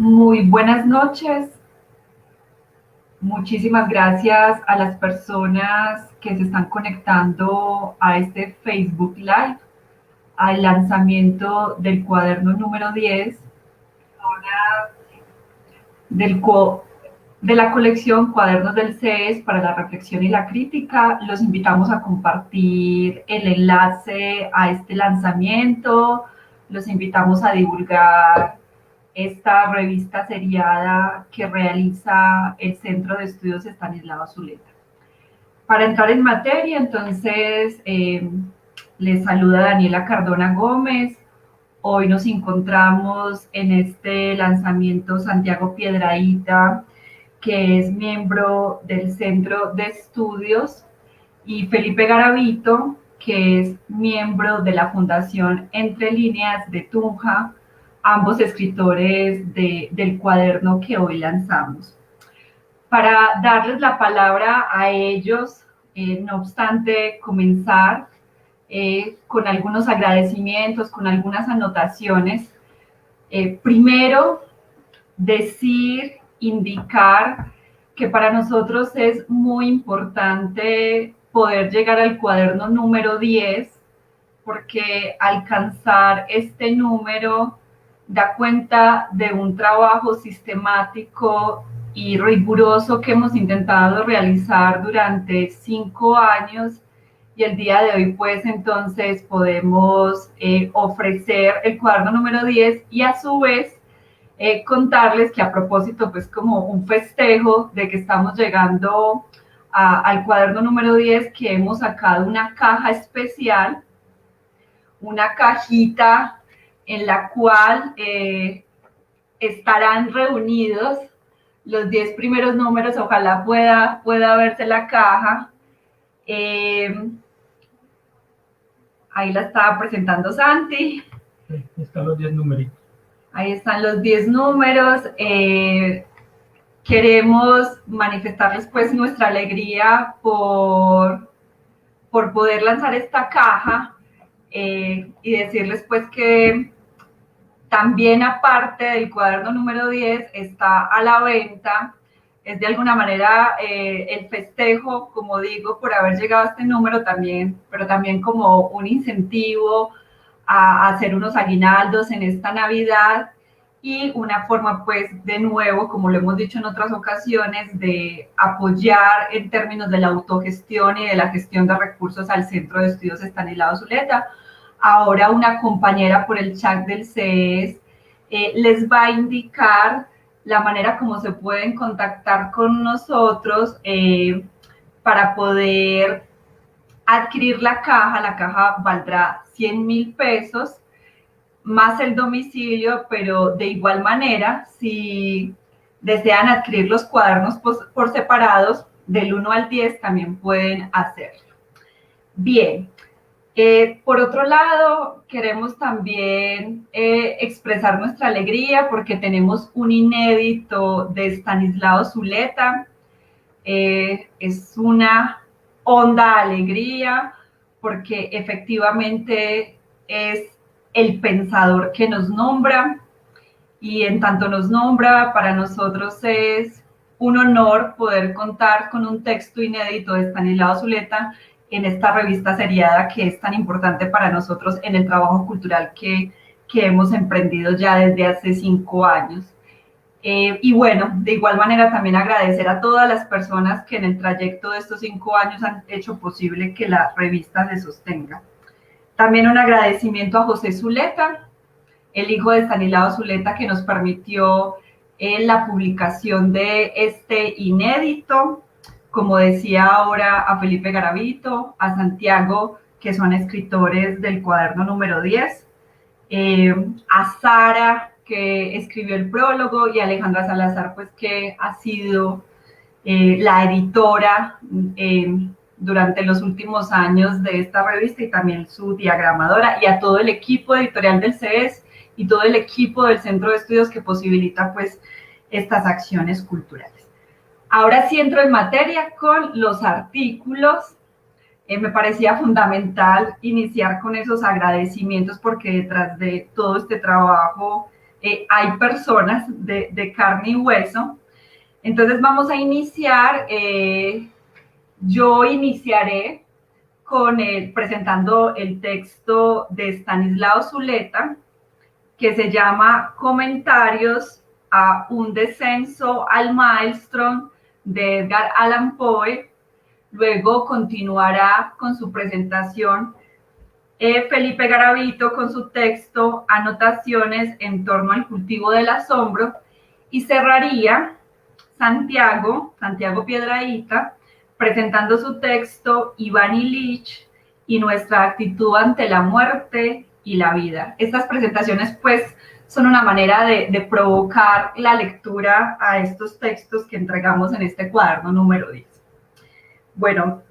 Muy buenas noches. Muchísimas gracias a las personas que se están conectando a este Facebook Live, al lanzamiento del cuaderno número 10 del de la colección Cuadernos del CES para la reflexión y la crítica. Los invitamos a compartir el enlace a este lanzamiento. Los invitamos a divulgar esta revista seriada que realiza el Centro de Estudios Estanislao Zuleta. Para entrar en materia, entonces, les saluda Daniela Cardona Gómez. Hoy nos encontramos en este lanzamiento Santiago Piedrahita, que es miembro del Centro de Estudios, y Felipe Garavito, que es miembro de la Fundación Entre Líneas de Tunja, ambos escritores del cuaderno que hoy lanzamos. Para darles la palabra a ellos, no obstante comenzar con algunos agradecimientos, con algunas anotaciones. Primero, indicar que para nosotros es muy importante poder llegar al cuaderno número 10, porque alcanzar este número da cuenta de un trabajo sistemático y riguroso que hemos intentado realizar durante 5 años, y el día de hoy pues entonces podemos ofrecer el cuaderno número 10 y a su vez contarles que a propósito pues como un festejo de que estamos llegando al cuaderno número 10, que hemos sacado una caja especial, una cajita en la cual estarán reunidos los 10 primeros números. Ojalá pueda verse la caja. Ahí la estaba presentando Santi. Sí, están los 10 numeritos. Ahí están los 10 números. Queremos manifestarles pues nuestra alegría por poder lanzar esta caja, y decirles pues que también, aparte del cuaderno número 10, está a la venta. Es de alguna manera el festejo, como digo, por haber llegado a este número también, pero también como un incentivo a hacer unos aguinaldos en esta Navidad, y una forma pues de nuevo, como lo hemos dicho en otras ocasiones, de apoyar en términos de la autogestión y de la gestión de recursos al Centro de Estudios Estanislao Zuleta. Ahora una compañera por el chat del CES les va a indicar la manera como se pueden contactar con nosotros para poder adquirir la caja. La caja valdrá 100,000 pesos más el domicilio, pero de igual manera, si desean adquirir los cuadernos por separados, del 1 al 10 también pueden hacerlo. Bien. Por otro lado, queremos también expresar nuestra alegría porque tenemos un inédito de Estanislao Zuleta. Es una honda alegría porque efectivamente es el pensador que nos nombra, y en tanto nos nombra, para nosotros es un honor poder contar con un texto inédito de Estanislao Zuleta en esta revista seriada que es tan importante para nosotros en el trabajo cultural que hemos emprendido ya desde hace 5 años. Y bueno, de igual manera también agradecer a todas las personas que en el trayecto de estos 5 años han hecho posible que la revista se sostenga. También un agradecimiento a José Zuleta, el hijo de Estanislao Zuleta, que nos permitió la publicación de este inédito. Como decía ahora, a Felipe Garavito, a Santiago, que son escritores del cuaderno número 10, a Sara, que escribió el prólogo, y a Alejandra Salazar, pues que ha sido la editora durante los últimos años de esta revista, y también su diagramadora, y a todo el equipo editorial del CES y todo el equipo del Centro de Estudios que posibilita pues estas acciones culturales. Ahora sí entro en materia con los artículos. Me parecía fundamental iniciar con esos agradecimientos porque detrás de todo este trabajo hay personas de carne y hueso. Entonces vamos a iniciar, yo iniciaré presentando el texto de Estanislao Zuleta, que se llama Comentarios a un descenso al Maelstrom de Edgar Allan Poe. Luego continuará con su presentación Felipe Garavito con su texto Anotaciones en torno al cultivo del asombro, y cerraría Santiago Piedrahita presentando su texto Iván Ilich y nuestra actitud ante la muerte y la vida. Estas presentaciones pues son una manera de provocar la lectura a estos textos que entregamos en este cuaderno número 10. Bueno,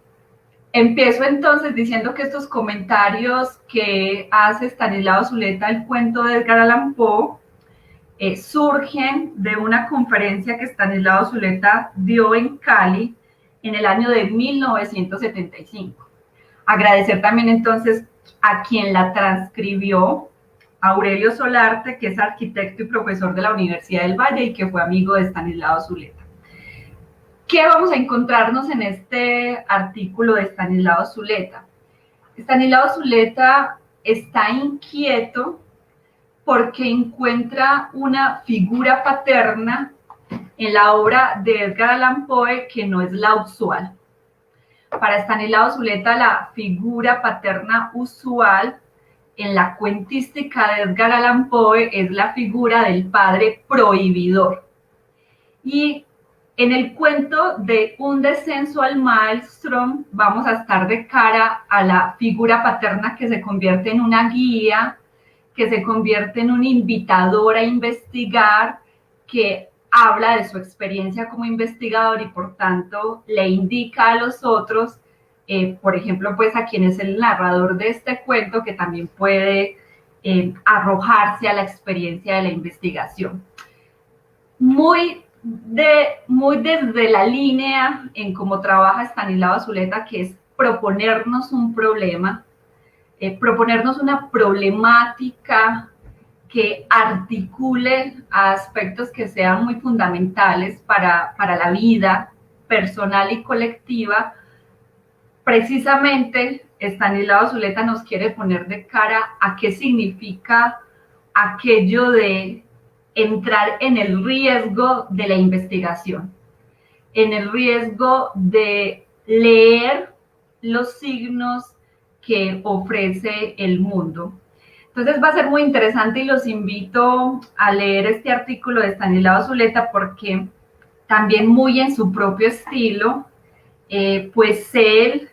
empiezo entonces diciendo que estos comentarios que hace Estanislao Zuleta al cuento de Edgar Allan Poe surgen de una conferencia que Estanislao Zuleta dio en Cali en el año de 1975. Agradecer también entonces a quien la transcribió, Aurelio Solarte, que es arquitecto y profesor de la Universidad del Valle y que fue amigo de Estanislao Zuleta. ¿Qué vamos a encontrarnos en este artículo de Estanislao Zuleta? Estanislao Zuleta está inquieto porque encuentra una figura paterna en la obra de Edgar Allan Poe que no es la usual. Para Estanislao Zuleta, la figura paterna usual en la cuentística de Edgar Allan Poe es la figura del padre prohibidor. Y en el cuento de Un descenso al Maelstrom vamos a estar de cara a la figura paterna que se convierte en una guía, que se convierte en un invitador a investigar, que habla de su experiencia como investigador y por tanto le indica a los otros, por ejemplo, pues a quien es el narrador de este cuento, que también puede arrojarse a la experiencia de la investigación. Muy desde la línea en cómo trabaja Estanislao Zuleta, que es proponernos un problema, proponernos una problemática que articule aspectos que sean muy fundamentales para la vida personal y colectiva. Precisamente Estanislao Zuleta nos quiere poner de cara a qué significa aquello de entrar en el riesgo de la investigación, en el riesgo de leer los signos que ofrece el mundo. Entonces va a ser muy interesante y los invito a leer este artículo de Estanislao Zuleta porque también muy en su propio estilo, pues él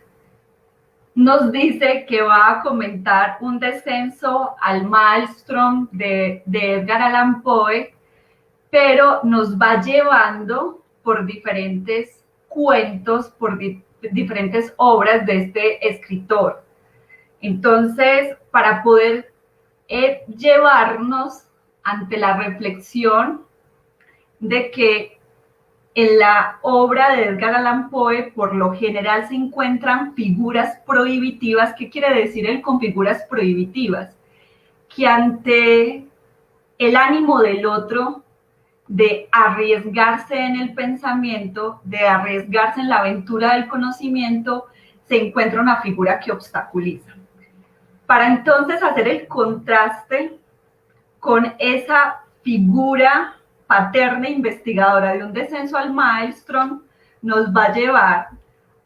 nos dice que va a comentar un descenso al Maelstrom de Edgar Allan Poe, pero nos va llevando por diferentes cuentos, por diferentes obras de este escritor. Entonces, para poder llevarnos ante la reflexión de que en la obra de Edgar Allan Poe por lo general se encuentran figuras prohibitivas. ¿Qué quiere decir él con figuras prohibitivas? Que ante el ánimo del otro de arriesgarse en el pensamiento, de arriesgarse en la aventura del conocimiento, se encuentra una figura que obstaculiza. Para entonces hacer el contraste con esa figura paterna investigadora de Un descenso al Maelstrom, nos va a llevar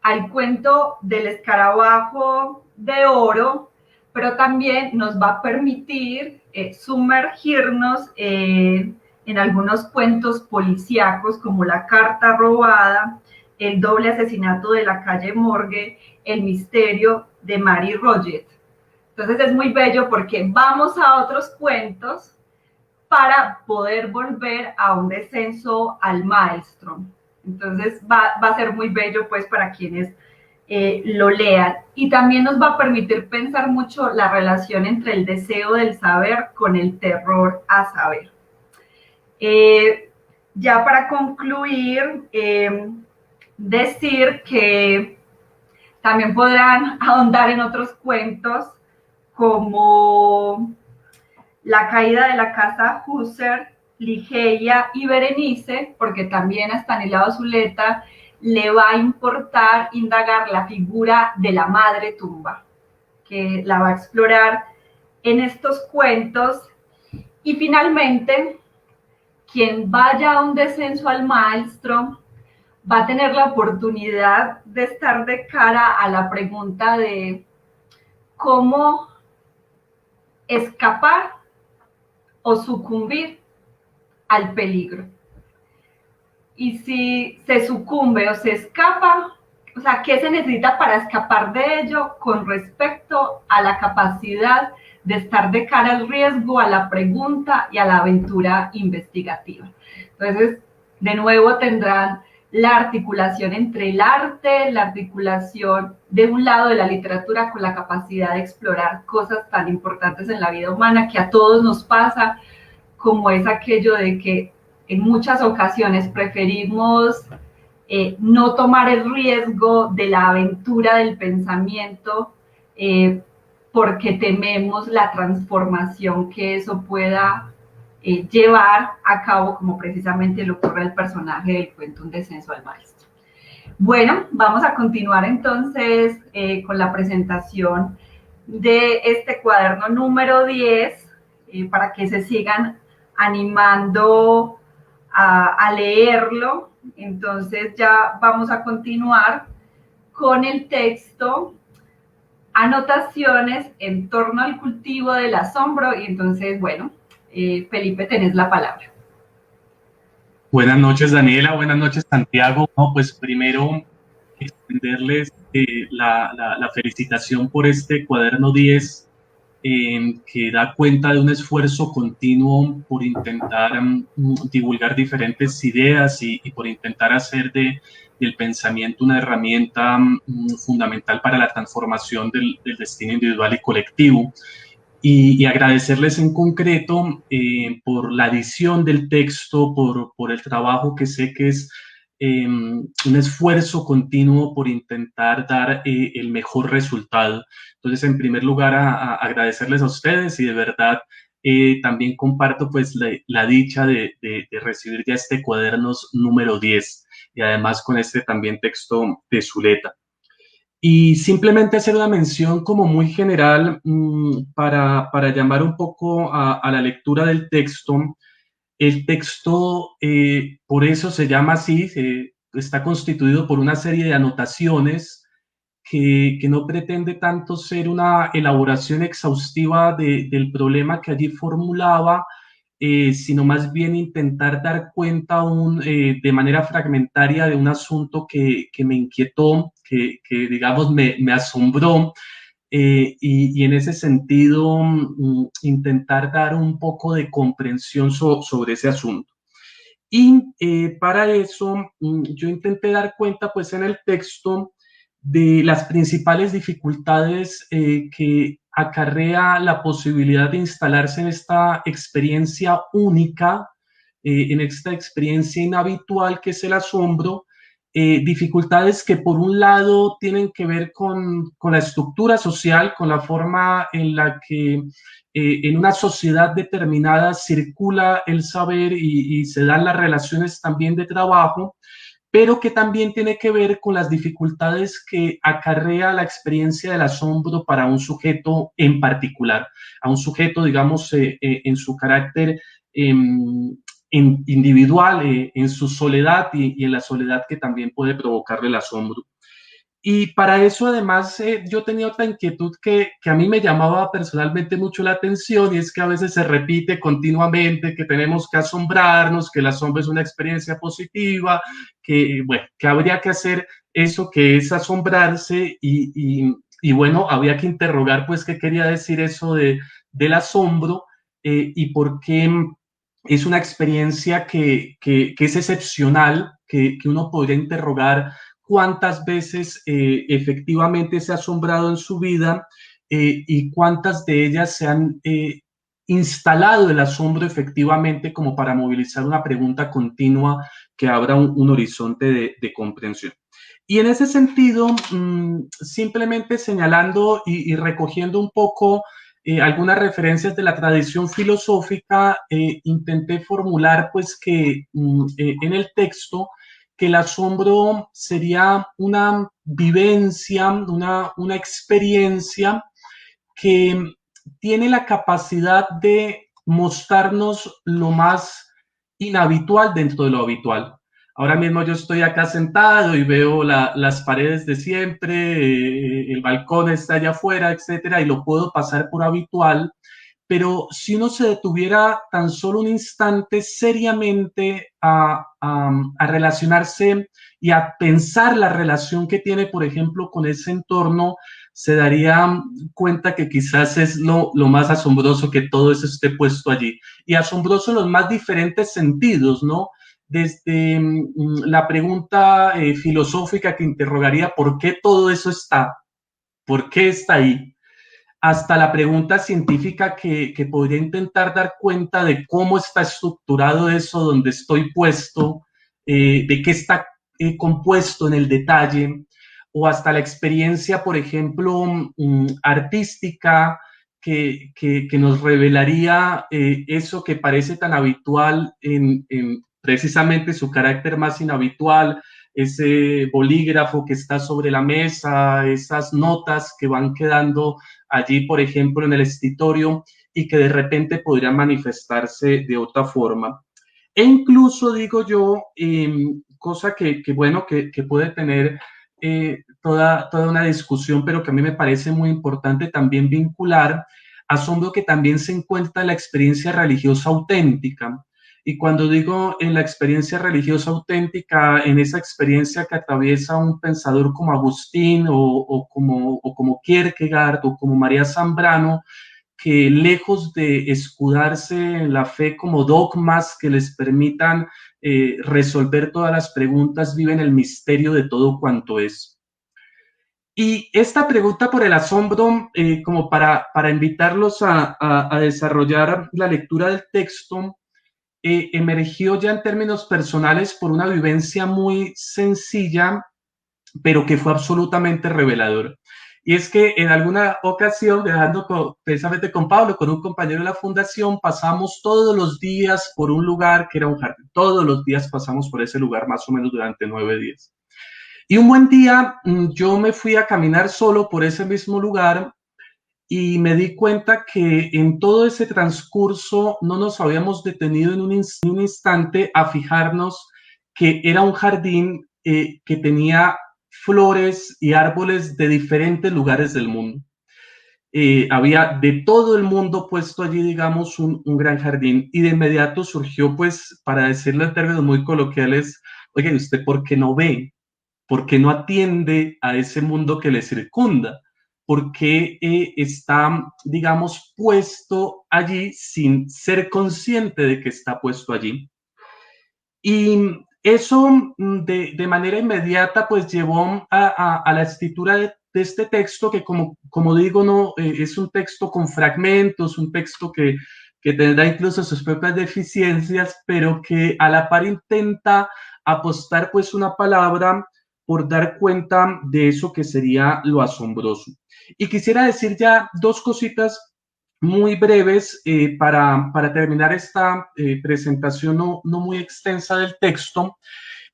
al cuento del escarabajo de oro, pero también nos va a permitir sumergirnos en algunos cuentos policíacos como La carta robada, El doble asesinato de la calle Morgue, El misterio de Mary Roget. Entonces es muy bello porque vamos a otros cuentos para poder volver a Un descenso al Maelstrom. Entonces va a ser muy bello pues para quienes lo lean, y también nos va a permitir pensar mucho la relación entre el deseo del saber con el terror a saber. Ya para concluir, decir que también podrán ahondar en otros cuentos como la caída de la casa Husser, Ligeia y Berenice, porque también a Stanislao Zuleta le va a importar indagar la figura de la madre tumba, que la va a explorar en estos cuentos. Y finalmente, quien vaya a un descenso al maestro va a tener la oportunidad de estar de cara a la pregunta de cómo escapar o sucumbir al peligro. Y si se sucumbe o se escapa, o sea, ¿qué se necesita para escapar de ello con respecto a la capacidad de estar de cara al riesgo, a la pregunta y a la aventura investigativa? Entonces, de nuevo tendrán la articulación entre el arte, la articulación de un lado de la literatura con la capacidad de explorar cosas tan importantes en la vida humana que a todos nos pasa, como es aquello de que en muchas ocasiones preferimos no tomar el riesgo de la aventura del pensamiento porque tememos la transformación que eso pueda llevar a cabo, como precisamente le ocurre al personaje del cuento Un descenso al maestro. Bueno, vamos a continuar entonces con la presentación de este cuaderno número 10 para que se sigan animando a leerlo. Entonces ya vamos a continuar con el texto Anotaciones en torno al cultivo del asombro. Y entonces, bueno, Felipe, tenés la palabra. Buenas noches, Daniela. Buenas noches, Santiago. No, pues primero extenderles la felicitación por este cuaderno 10 que da cuenta de un esfuerzo continuo por intentar divulgar diferentes ideas y por intentar hacer del pensamiento una herramienta fundamental para la transformación del destino individual y colectivo. Y agradecerles en concreto por la edición del texto, por el trabajo que sé que es un esfuerzo continuo por intentar dar el mejor resultado. Entonces, en primer lugar, agradecerles a ustedes y de verdad también comparto pues la dicha de recibir ya este cuadernos número 10 y además con este también texto de Zuleta. Y simplemente hacer una mención como muy general para llamar un poco a la lectura del texto. El texto, por eso se llama así, está constituido por una serie de anotaciones que no pretende tanto ser una elaboración exhaustiva del problema que allí formulaba, sino más bien intentar dar cuenta de manera fragmentaria de un asunto que me inquietó, que digamos me asombró, y en ese sentido intentar dar un poco de comprensión sobre ese asunto. Y para eso yo intenté dar cuenta pues en el texto de las principales dificultades que acarrea la posibilidad de instalarse en esta experiencia única, en esta experiencia inhabitual que es el asombro, dificultades que por un lado tienen que ver con la estructura social, con la forma en la que en una sociedad determinada circula el saber y se dan las relaciones también de trabajo, pero que también tiene que ver con las dificultades que acarrea la experiencia del asombro para un sujeto en particular, a un sujeto, digamos, en su carácter individual, en su soledad y en la soledad que también puede provocarle el asombro. Y para eso, además, yo tenía otra inquietud que a mí me llamaba personalmente mucho la atención, y es que a veces se repite continuamente que tenemos que asombrarnos, que el asombro es una experiencia positiva, bueno, que habría que hacer eso que es asombrarse, y bueno, había que interrogar, pues, qué quería decir eso del asombro, y por qué es una experiencia que es excepcional, que uno podría interrogar cuántas veces efectivamente se ha asombrado en su vida y cuántas de ellas se han instalado el asombro efectivamente como para movilizar una pregunta continua que abra un horizonte de comprensión. Y en ese sentido, simplemente señalando y recogiendo un poco algunas referencias de la tradición filosófica, intenté formular pues que en el texto que el asombro sería una vivencia, una experiencia que tiene la capacidad de mostrarnos lo más inhabitual dentro de lo habitual. Ahora mismo yo estoy acá sentado y veo las paredes de siempre, el balcón está allá afuera, etcétera, y lo puedo pasar por habitual, pero si uno se detuviera tan solo un instante seriamente a relacionarse y a pensar la relación que tiene, por ejemplo, con ese entorno, se daría cuenta que quizás es lo más asombroso que todo eso esté puesto allí. Y asombroso en los más diferentes sentidos, ¿no? Desde la pregunta filosófica que interrogaría por qué todo eso está, por qué está ahí, hasta la pregunta científica que podría intentar dar cuenta de cómo está estructurado eso, donde estoy puesto, de qué está compuesto en el detalle, o hasta la experiencia, por ejemplo, artística, que nos revelaría eso que parece tan habitual en precisamente su carácter más inhabitual, ese bolígrafo que está sobre la mesa, esas notas que van quedando allí, por ejemplo, en el escritorio y que de repente podrían manifestarse de otra forma. E incluso, digo yo, cosa bueno, que puede tener toda una discusión, pero que a mí me parece muy importante también vincular, asombro que también se encuentra en la experiencia religiosa auténtica. Y cuando digo en la experiencia religiosa auténtica, en esa experiencia que atraviesa un pensador como Agustín o como Kierkegaard o como María Zambrano, que lejos de escudarse en la fe como dogmas que les permitan resolver todas las preguntas, viven el misterio de todo cuanto es. Y esta pregunta por el asombro, como para invitarlos a desarrollar la lectura del texto, emergió ya en términos personales por una vivencia muy sencilla, pero que fue absolutamente revelador. Y es que en alguna ocasión, viajando precisamente con Pablo, con un compañero de la fundación, pasamos todos los días por un lugar que era un jardín. Todos los días pasamos por ese lugar, más o menos durante 9 días. Y un buen día yo me fui a caminar solo por ese mismo lugar y me di cuenta que en todo ese transcurso no nos habíamos detenido en un instante a fijarnos que era un jardín que tenía flores y árboles de diferentes lugares del mundo. Había de todo el mundo puesto allí, digamos, un gran jardín, y de inmediato surgió, pues, para decirlo en términos muy coloquiales, oye, ¿usted por qué no ve? ¿Por qué no atiende a ese mundo que le circunda? ¿Por qué está, digamos, puesto allí sin ser consciente de que está puesto allí? Y eso de manera inmediata pues llevó a la escritura de este texto que como digo, no es un texto con fragmentos, un texto que tendrá incluso sus propias deficiencias, pero que a la par intenta apostar pues una palabra por dar cuenta de eso que sería lo asombroso. Y quisiera decir ya dos cositas muy breves para terminar esta presentación no muy extensa del texto,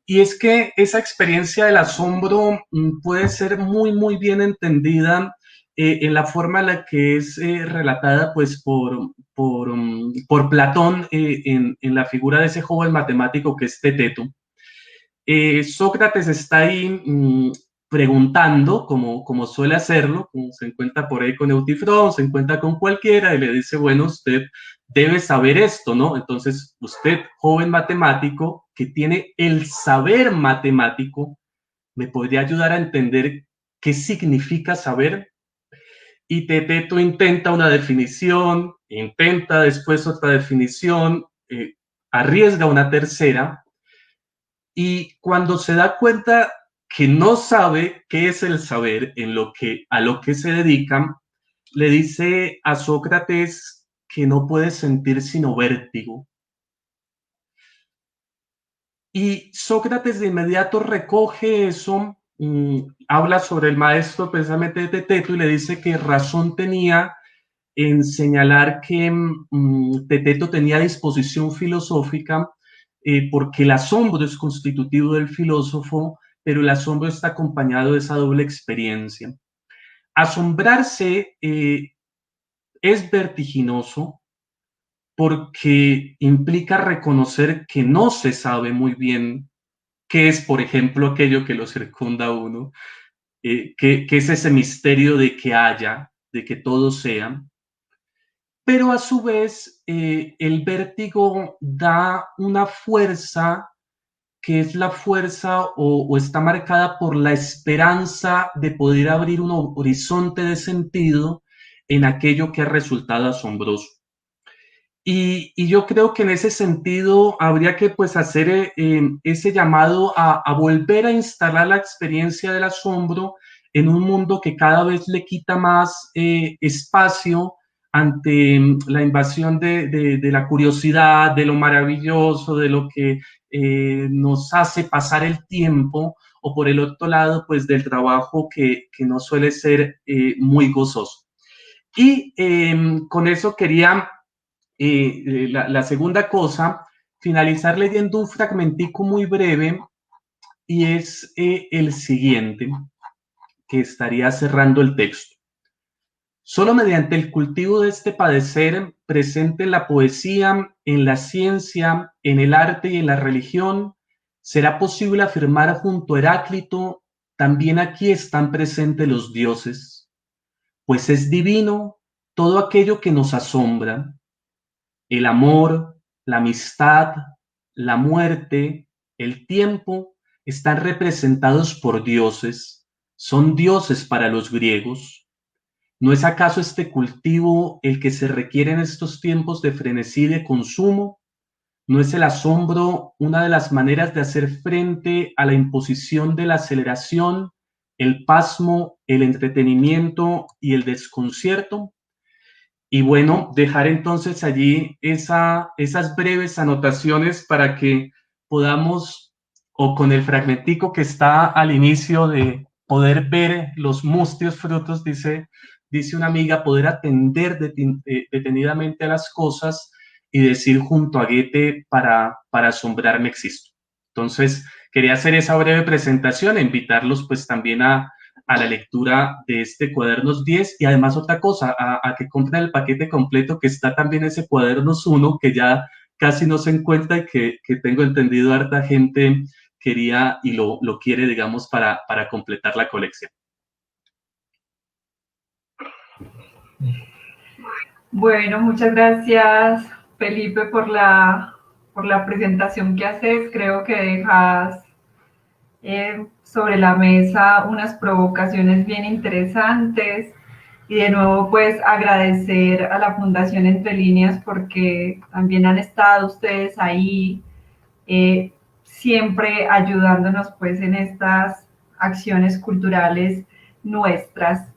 y es que esa experiencia del asombro puede ser muy bien entendida en la forma en la que es relatada pues por Platón en la figura de ese joven matemático que es Teteto. Sócrates está ahí preguntando, como suele hacerlo, como se encuentra por ahí con Eutifrón, se encuentra con cualquiera y le dice, bueno, usted debe saber esto, ¿no? Entonces, usted, joven matemático, que tiene el saber matemático, ¿me podría ayudar a entender qué significa saber? Y Teteto intenta una definición, intenta después otra definición, arriesga una tercera, y cuando se da cuenta que no sabe qué es el saber a lo que se dedican, le dice a Sócrates que no puede sentir sino vértigo. Y Sócrates de inmediato recoge eso, habla sobre el maestro precisamente de Teteto y le dice que razón tenía en señalar que Teteto tenía disposición filosófica porque el asombro es constitutivo del filósofo, pero el asombro está acompañado de esa doble experiencia. Asombrarse es vertiginoso porque implica reconocer que no se sabe muy bien qué es, por ejemplo, aquello que lo circunda a uno, qué es ese misterio de que haya, de que todo sea. Pero a su vez, el vértigo da una fuerza que es la fuerza o está marcada por la esperanza de poder abrir un horizonte de sentido en aquello que ha resultado asombroso. Y yo creo que en ese sentido habría que pues hacer ese llamado a volver a instalar la experiencia del asombro en un mundo que cada vez le quita más espacio ante la invasión de la curiosidad, de lo maravilloso, de lo que nos hace pasar el tiempo, o por el otro lado, pues del trabajo que no suele ser muy gozoso. Y con eso quería, la segunda cosa, finalizar leyendo un fragmentico muy breve, y es el siguiente, que estaría cerrando el texto. Solo mediante el cultivo de este padecer presente en la poesía, en la ciencia, en el arte y en la religión, será posible afirmar junto a Heráclito, también aquí están presentes los dioses, pues es divino todo aquello que nos asombra, el amor, la amistad, la muerte, el tiempo, están representados por dioses, son dioses para los griegos. ¿No es acaso este cultivo el que se requiere en estos tiempos de frenesí de consumo? ¿No es el asombro una de las maneras de hacer frente a la imposición de la aceleración, el pasmo, el entretenimiento y el desconcierto? Y bueno, dejar entonces allí esas breves anotaciones para que podamos, o con el fragmentico que está al inicio, de poder ver los mustios frutos, dice una amiga, poder atender detenidamente a las cosas y decir junto a Goethe, para asombrarme existo. Entonces, quería hacer esa breve presentación e invitarlos pues también a la lectura de este Cuadernos 10, y además otra cosa, a que compren el paquete completo, que está también ese Cuadernos 1, que ya casi no se encuentra y que tengo entendido harta gente quería y lo quiere, digamos, para completar la colección. Bueno, muchas gracias, Felipe, por la presentación que haces. Creo que dejas sobre la mesa unas provocaciones bien interesantes, y de nuevo pues agradecer a la Fundación Entre Líneas porque también han estado ustedes ahí siempre ayudándonos pues en estas acciones culturales nuestras.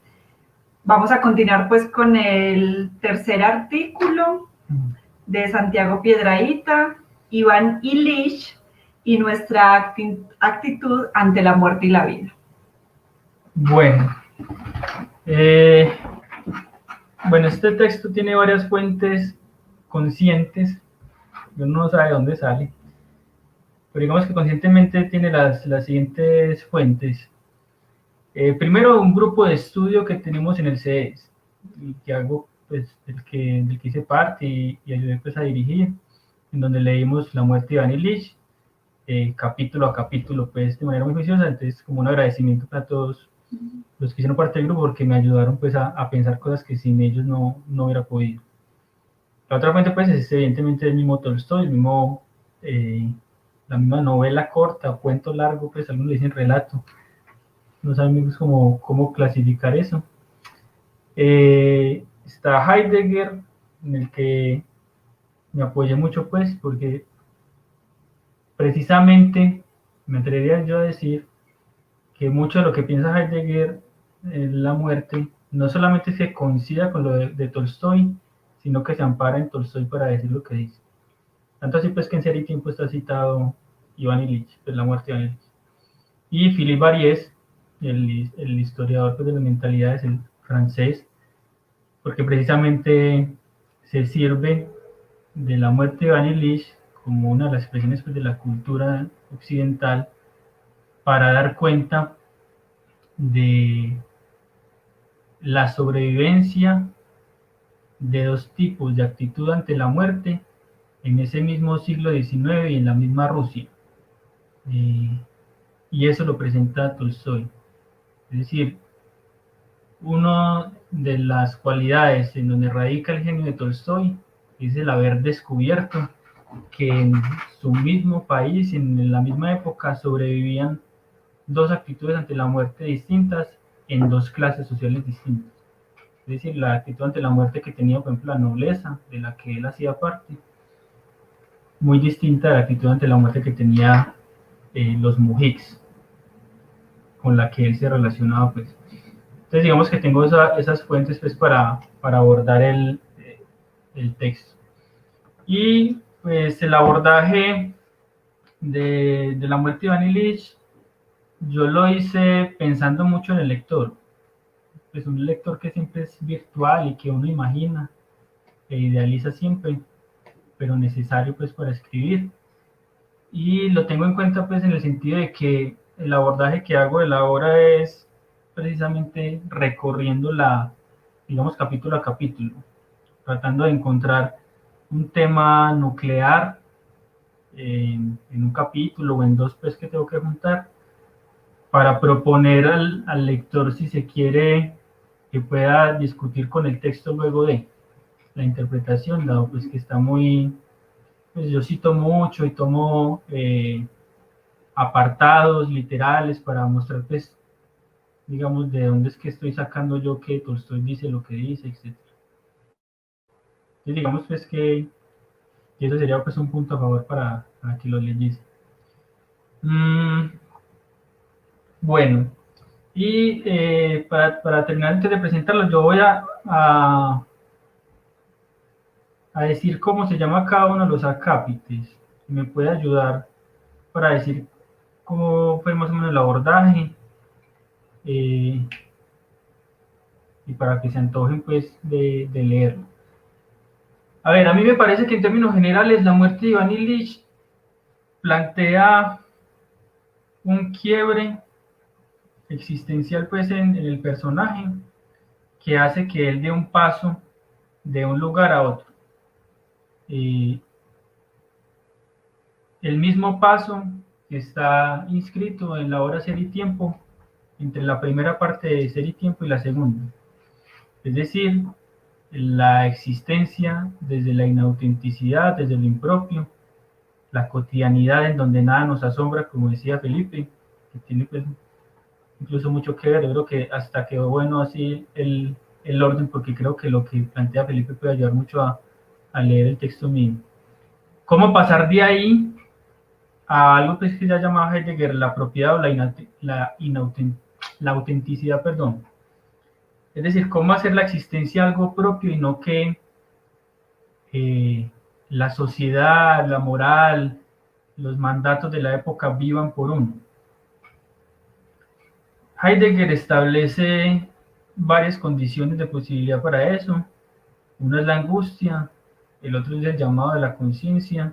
Vamos a continuar pues con el tercer artículo de Santiago Piedrahita, Iván Illich y nuestra actitud ante la muerte y la vida. Bueno, este texto tiene varias fuentes conscientes, uno no sabe de dónde sale, pero digamos que conscientemente tiene las siguientes fuentes. Primero, un grupo de estudio que tenemos en el CES, y que hago, pues, del que hice parte y ayudé pues, a dirigir, en donde leímos La muerte de Iván Illich, capítulo a capítulo, pues, de manera muy juiciosa. Entonces, como un agradecimiento para todos los que hicieron parte del grupo, porque me ayudaron pues, a pensar cosas que sin ellos no hubiera podido. La otra fuente, pues, es evidentemente el mismo Tolstoy, la misma novela corta o cuento largo, pues algunos le dicen relato. No sabemos cómo clasificar eso. Está Heidegger, en el que me apoyé mucho, pues, porque precisamente me atrevería yo a decir que mucho de lo que piensa Heidegger en la muerte no solamente se coincida con lo de Tolstoy, sino que se ampara en Tolstoy para decir lo que dice. Tanto así pues que en Ser y Tiempo está citado Iván Illich, pues, la muerte de Iván Illich. Y Philippe Variès, el historiador pues, de las mentalidades, el francés, porque precisamente se sirve de la muerte de Iván Illich como una de las expresiones pues, de la cultura occidental para dar cuenta de la sobrevivencia de dos tipos de actitud ante la muerte en ese mismo siglo XIX y en la misma Rusia. Y eso lo presenta Tolstoy. Es decir, una de las cualidades en donde radica el genio de Tolstoy es el haber descubierto que en su mismo país, en la misma época, sobrevivían dos actitudes ante la muerte distintas en dos clases sociales distintas. Es decir, la actitud ante la muerte que tenía, por ejemplo, la nobleza, de la que él hacía parte, muy distinta de la actitud ante la muerte que tenía los mujiks, con la que él se relacionaba, pues. Entonces, digamos que tengo esas fuentes, pues, para abordar el texto. Y, pues, el abordaje de la muerte de Iván Illich, yo lo hice pensando mucho en el lector. Pues un lector que siempre es virtual y que uno imagina e idealiza siempre, pero necesario pues para escribir. Y lo tengo en cuenta pues en el sentido de que el abordaje que hago de la obra es precisamente recorriendo digamos, capítulo a capítulo, tratando de encontrar un tema nuclear en un capítulo o en dos pues que tengo que juntar para proponer al lector, si se quiere, que pueda discutir con el texto luego de la interpretación, dado pues que está muy, pues yo cito mucho y tomo apartados literales para mostrar pues, digamos, de dónde es que estoy sacando yo que Tolstoy dice lo que dice, etc. Entonces digamos pues que eso sería pues un punto a favor para que lo leyese. Bueno, y para terminar antes de presentarlo, yo voy a decir cómo se llama cada uno de los acápites. Me puede ayudar para decir cómo fue más o menos el abordaje y para que se antojen pues de leerlo. A ver, a mí me parece que en términos generales la muerte de Iván Illich plantea un quiebre existencial pues en el personaje que hace que él dé un paso de un lugar a otro. El mismo paso que está inscrito en la obra Ser y Tiempo, entre la primera parte de Ser y Tiempo y la segunda. Es decir, la existencia desde la inautenticidad, desde lo impropio, la cotidianidad en donde nada nos asombra, como decía Felipe, que tiene pues, incluso mucho que ver. Yo creo que hasta quedó bueno así el orden, porque creo que lo que plantea Felipe puede ayudar mucho a leer el texto mío. ¿Cómo pasar de ahí a algo que se llama Heidegger la propiedad o la autenticidad, perdón? Es decir, cómo hacer la existencia algo propio y no que la sociedad, la moral, los mandatos de la época vivan por uno. Heidegger establece varias condiciones de posibilidad para eso. Una es la angustia, el otro es el llamado de la conciencia,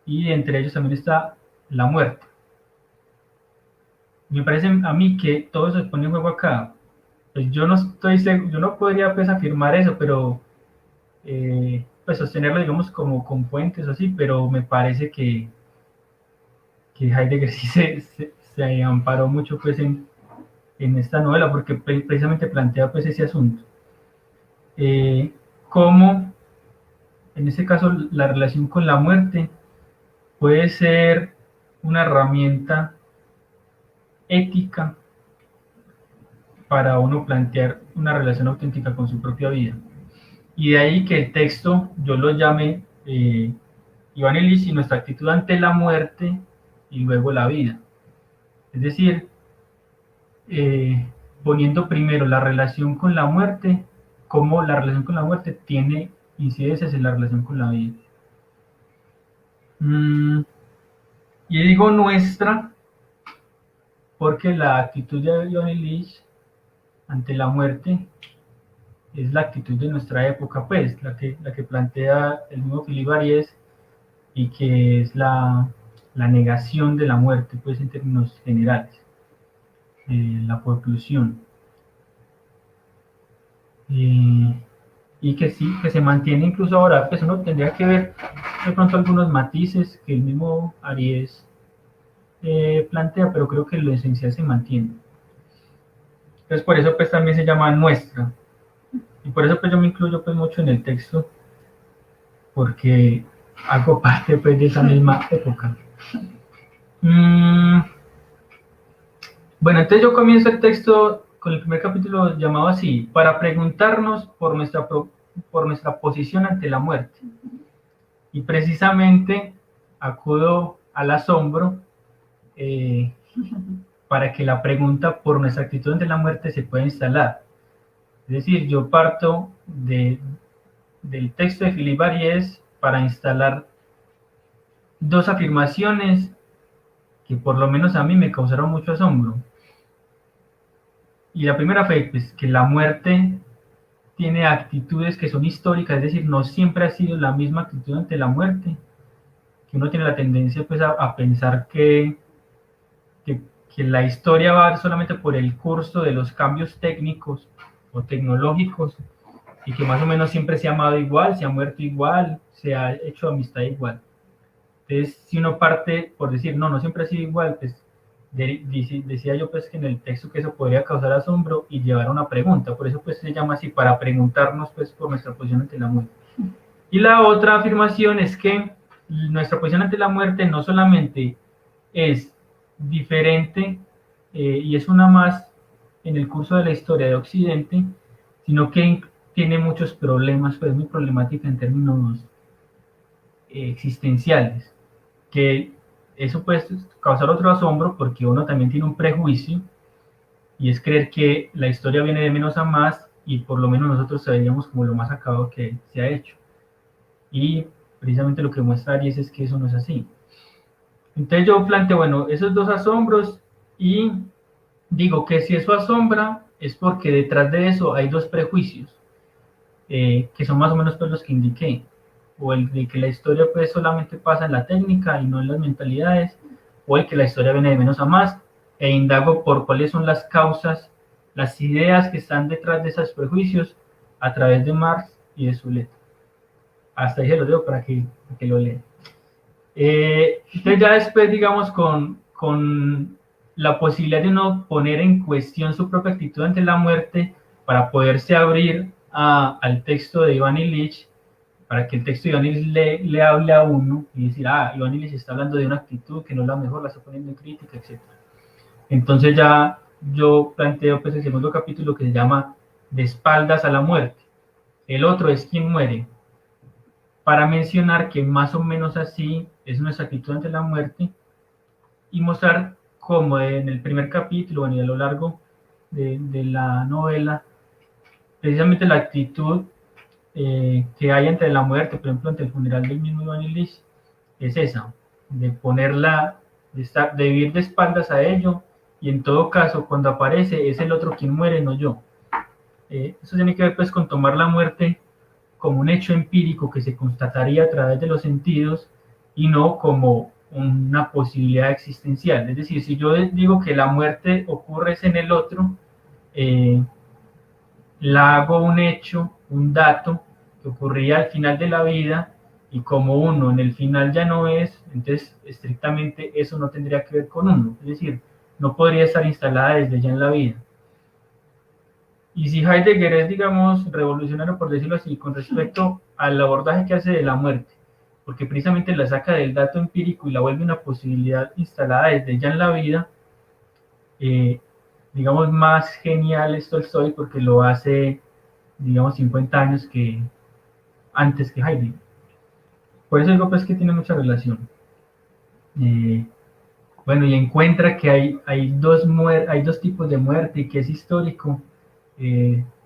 y entre ellos también está la muerte. Me parece a mí que todo eso se pone en juego acá. Pues yo no estoy seguro, yo no podría pues afirmar eso, pero pues sostenerlo digamos como con fuentes o así, pero me parece que Heidegger sí se amparó mucho pues en esta novela, porque precisamente plantea pues ese asunto. Cómo en este caso la relación con la muerte puede ser una herramienta ética para uno plantear una relación auténtica con su propia vida. Y de ahí que el texto yo lo llame Iván Illich y nuestra actitud ante la muerte y luego la vida. Es decir, poniendo primero la relación con la muerte, cómo la relación con la muerte tiene incidencias en la relación con la vida. Y digo nuestra porque la actitud de Iván Illich ante la muerte es la actitud de nuestra época, pues, la que plantea el mismo Filibaries, y que es la negación de la muerte, pues, en términos generales, la preclusión. Y que sí, que se mantiene incluso ahora, pues uno tendría que ver de pronto algunos matices que el mismo Aries plantea, pero creo que lo esencial se mantiene. Entonces por eso pues también se llama nuestra, y por eso pues yo me incluyo pues mucho en el texto, porque hago parte pues de esa misma época. Bueno, entonces yo comienzo el texto con el primer capítulo llamado así, para preguntarnos por nuestra posición ante la muerte. Y precisamente acudo al asombro para que la pregunta por nuestra actitud ante la muerte se pueda instalar. Es decir, yo parto del texto de Filibaries para instalar dos afirmaciones que por lo menos a mí me causaron mucho asombro. Y la primera fue pues, que la muerte tiene actitudes que son históricas, es decir, no siempre ha sido la misma actitud ante la muerte, que uno tiene la tendencia pues, a pensar que la historia va solamente por el curso de los cambios técnicos o tecnológicos, y que más o menos siempre se ha amado igual, se ha muerto igual, se ha hecho amistad igual. Entonces, si uno parte por decir, no siempre ha sido igual, pues decía yo pues que en el texto que eso podría causar asombro y llevar a una pregunta, por eso pues se llama así, para preguntarnos pues por nuestra posición ante la muerte. Y la otra afirmación es que nuestra posición ante la muerte no solamente es diferente y es una más en el curso de la historia de Occidente, sino que tiene muchos problemas, pues muy problemática en términos existenciales, que eso puede causar otro asombro porque uno también tiene un prejuicio, y es creer que la historia viene de menos a más y por lo menos nosotros veríamos como lo más acabado que se ha hecho. Y precisamente lo que muestra Aries es que eso no es así. Entonces yo planteo, bueno, esos dos asombros, y digo que si eso asombra es porque detrás de eso hay dos prejuicios, que son más o menos pues los que indiqué, o el de que la historia pues solamente pasa en la técnica y no en las mentalidades, o el que la historia viene de menos a más, e indago por cuáles son las causas, las ideas que están detrás de esos prejuicios a través de Marx y de su letra. Hasta ahí se lo dejo para que lo lean. Entonces ya después, digamos, con la posibilidad de uno poner en cuestión su propia actitud ante la muerte para poderse abrir al texto de Iván Illich, para que el texto de Iván Illich le hable a uno y decir, Iván Illich está hablando de una actitud que no es la mejor, la está poniendo en crítica, etc. Entonces ya yo planteo pues el segundo capítulo, que se llama De espaldas a la muerte. El otro es ¿Quién muere?, para mencionar que más o menos así es nuestra actitud ante la muerte, y mostrar cómo en el primer capítulo, y a lo largo de la novela, precisamente la actitud que hay ante la muerte, por ejemplo, ante el funeral del mismo Iván Illich, es esa, de de vivir de espaldas a ello, y en todo caso, cuando aparece, es el otro quien muere, no yo. Eso tiene que ver pues con tomar la muerte como un hecho empírico que se constataría a través de los sentidos, y no como una posibilidad existencial. Es decir, si yo digo que la muerte ocurre en el otro, la hago un hecho, un dato que ocurría al final de la vida, y como uno en el final ya no es, entonces estrictamente eso no tendría que ver con uno, es decir, no podría estar instalada desde ya en la vida. Y si Heidegger es, digamos, revolucionario, por decirlo así, con respecto al abordaje que hace de la muerte, porque precisamente la saca del dato empírico y la vuelve una posibilidad instalada desde ya en la vida, digamos, más genial es Tolstoy, porque lo hace, digamos, 50 años antes que Heidegger. Por eso digo pues que tiene mucha relación. Bueno, y encuentra que hay dos tipos de muerte, y que es histórico,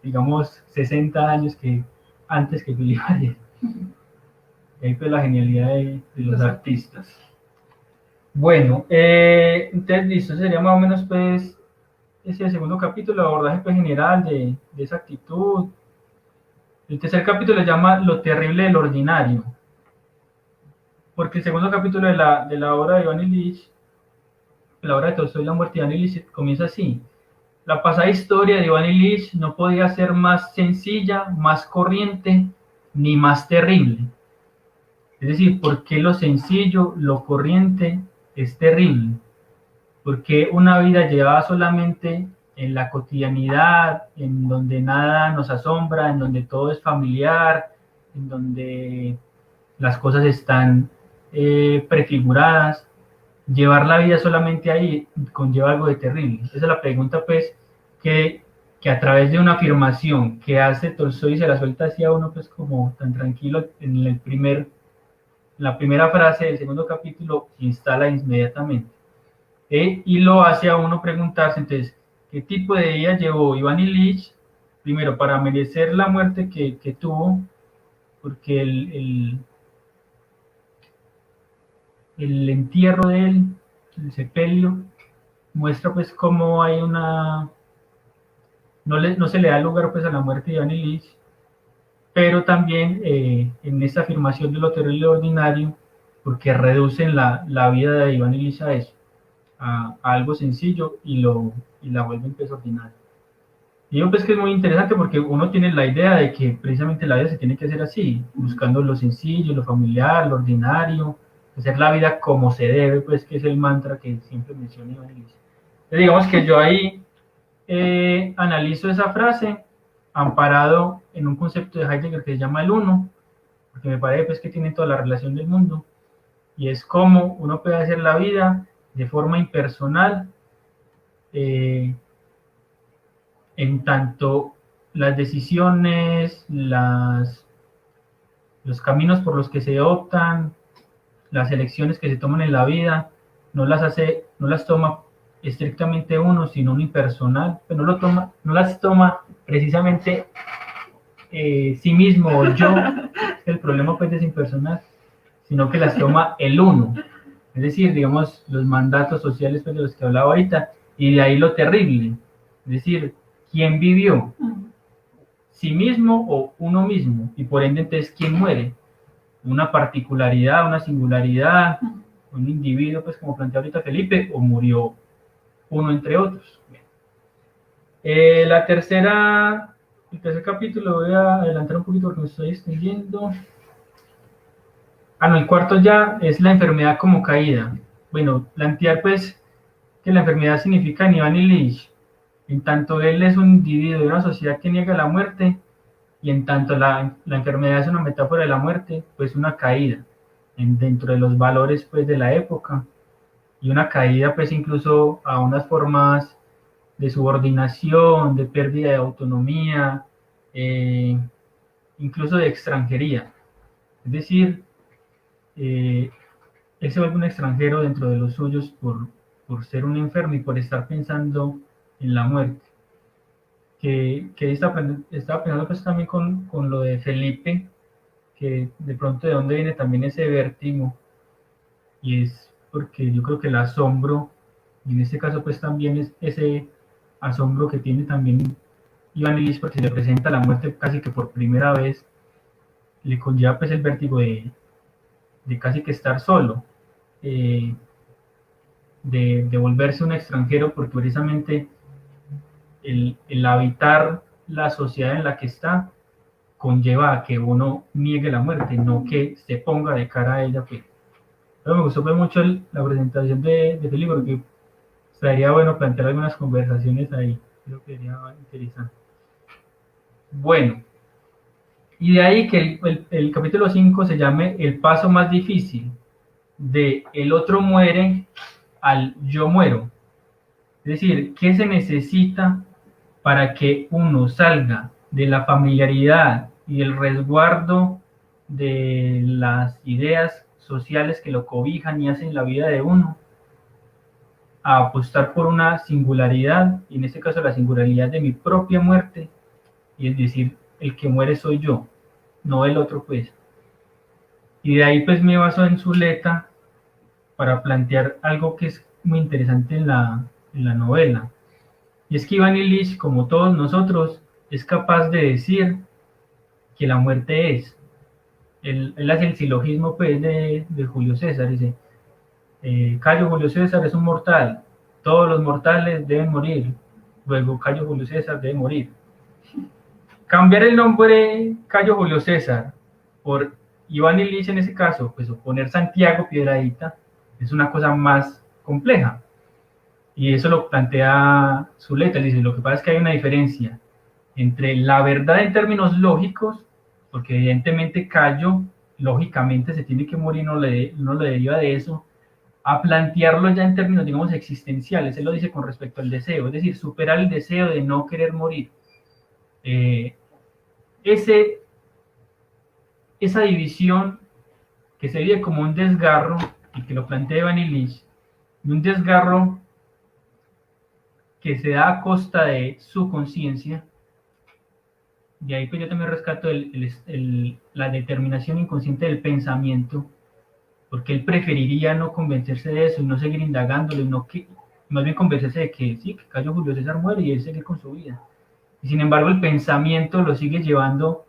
digamos, 60 años antes que Filibaries. Ahí fue la genialidad de los artistas. Bueno, entonces listo, sería más o menos pues ese segundo capítulo, abordaje pues general de esa actitud, El tercer capítulo se llama Lo terrible del ordinario, porque el segundo capítulo de la obra de Iván Ilich, la obra de Tolstoy, La muerte de Iván Ilich, comienza así. La pasada historia de Iván Ilich no podía ser más sencilla, más corriente, ni más terrible. Es decir, ¿por qué lo sencillo, lo corriente es terrible? Porque una vida llevada solamente en la cotidianidad, en donde nada nos asombra, en donde todo es familiar, en donde las cosas están prefiguradas, llevar la vida solamente ahí conlleva algo de terrible. Esa es la pregunta, pues, que a través de una afirmación que hace Tolstoy, se la suelta así a uno, pues, como tan tranquilo en la primera frase del segundo capítulo, se instala inmediatamente. Y lo hace a uno preguntarse, entonces, ¿qué tipo de día llevó Iván Ilich? Primero, para merecer la muerte que tuvo, porque el entierro de él, el sepelio, muestra pues cómo hay una... No se le da lugar pues a la muerte de Iván Ilich, pero también en esta afirmación de lo terrible y ordinario, porque reducen la vida de Iván Ilich a eso, a algo sencillo y la vuelven pues ordinaria. Y yo pues que es muy interesante porque uno tiene la idea de que precisamente la vida se tiene que hacer así, buscando lo sencillo, lo familiar, lo ordinario, hacer la vida como se debe, pues que es el mantra que siempre menciona Iván Ilich. Entonces digamos que yo ahí analizo esa frase amparado en un concepto de Heidegger que se llama el uno, porque me parece pues que tiene toda la relación del mundo, y es cómo uno puede hacer la vida de forma impersonal, en tanto las decisiones, los caminos por los que se optan, las elecciones que se toman en la vida, no las toma estrictamente uno, sino un impersonal, pero no las toma precisamente sí mismo o yo, el problema pues es impersonal, sino que las toma el uno, es decir, digamos, los mandatos sociales pues, de los que hablaba ahorita, y de ahí lo terrible, es decir, ¿quién vivió? ¿Sí mismo o uno mismo? Y por ende, entonces, ¿quién muere? ¿Una particularidad, una singularidad, un individuo, pues como plantea ahorita Felipe, o murió uno entre otros? El tercer capítulo, voy a adelantar un poquito porque me estoy extendiendo. El cuarto ya es la enfermedad como caída. Bueno, plantear pues que la enfermedad significa en Iván Ilich, en tanto él es un individuo de una sociedad que niega la muerte, y en tanto la enfermedad es una metáfora de la muerte, pues una caída dentro de los valores pues de la época, y una caída pues incluso a unas formas de subordinación, de pérdida de autonomía, incluso de extranjería. Es decir, él se vuelve un extranjero dentro de los suyos por ser un enfermo y por estar pensando en la muerte. Que estaba pensando pues también con lo de Felipe, que de pronto de dónde viene también ese vértigo, y es porque yo creo que el asombro, y en este caso pues también es ese asombro que tiene también Iván Ilich, porque se le presenta la muerte casi que por primera vez, le conlleva pues el vértigo de casi que estar solo, de volverse un extranjero, porque precisamente el habitar la sociedad en la que está conlleva a que uno niegue la muerte, no que se ponga de cara a ella. Pero me gustó mucho la presentación de Felipe, porque sería bueno plantear algunas conversaciones ahí, creo que sería interesante. Bueno, y de ahí que el capítulo 5 se llame El paso más difícil, de el otro muere al yo muero. Es decir, ¿qué se necesita para que uno salga de la familiaridad y el resguardo de las ideas sociales que lo cobijan y hacen la vida de uno, a apostar por una singularidad, y en este caso la singularidad de mi propia muerte, y es decir, el que muere soy yo, no el otro pues? Y de ahí pues me baso en Zuleta para plantear algo que es muy interesante en la novela. Y es que Iván Ilich, como todos nosotros, es capaz de decir que la muerte es. Él hace el silogismo pues, de Julio César, dice, Cayo Julio César es un mortal, todos los mortales deben morir, luego Cayo Julio César debe morir. Cambiar el nombre Cayo Julio César por Iván Illich en ese caso, pues o poner Santiago Piedradita, es una cosa más compleja. Y eso lo plantea Zuleta, dice, lo que pasa es que hay una diferencia entre la verdad en términos lógicos, porque evidentemente Cayo, lógicamente se tiene que morir, no le deriva de eso, a plantearlo ya en términos, digamos, existenciales. Él lo dice con respecto al deseo, es decir, superar el deseo de no querer morir. Esa división que se vive como un desgarro, y que lo plantea Iván Illich, un desgarro que se da a costa de su conciencia. De ahí pues yo también rescato la determinación inconsciente del pensamiento, porque él preferiría no convencerse de eso y no seguir indagándolo, y no que, más bien convencerse de que sí, que Cayo Julio César muere y él sigue con su vida. Y sin embargo el pensamiento lo sigue llevando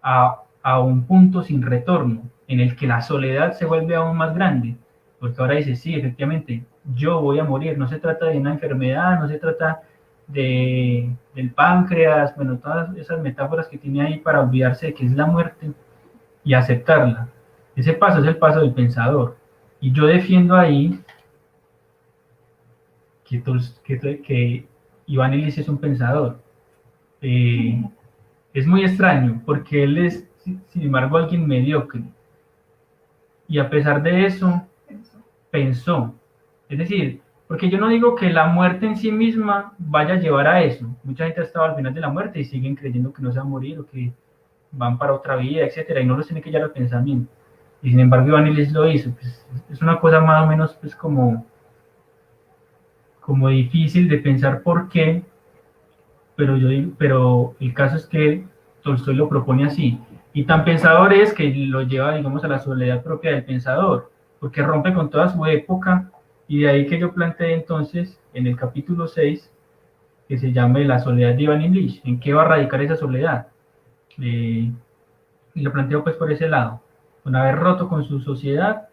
a un punto sin retorno, en el que la soledad se vuelve aún más grande, porque ahora dice, sí, efectivamente, yo voy a morir, no se trata de una enfermedad, no se trata del páncreas, bueno, todas esas metáforas que tiene ahí para olvidarse de que es la muerte y aceptarla. Ese paso es el paso del pensador. Y yo defiendo ahí que Iván Illich es un pensador. Es muy extraño, porque él es, sin embargo, alguien mediocre. Y a pesar de eso, pensó. Es decir, porque yo no digo que la muerte en sí misma vaya a llevar a eso. Mucha gente ha estado al final de la muerte y siguen creyendo que no se va a morir o que van para otra vida, etcétera, y no los tiene que llevar al pensamiento. Y sin embargo, Iván Illich lo hizo. Pues, es una cosa más o menos pues, como difícil de pensar por qué, pero el caso es que Tolstoy lo propone así. Y tan pensador es que lo lleva, digamos, a la soledad propia del pensador, porque rompe con toda su época, y de ahí que yo planteé entonces, en el capítulo 6, que se llame La soledad de Iván Illich. ¿En qué va a radicar esa soledad? Y lo planteo pues por ese lado, con haber roto con su sociedad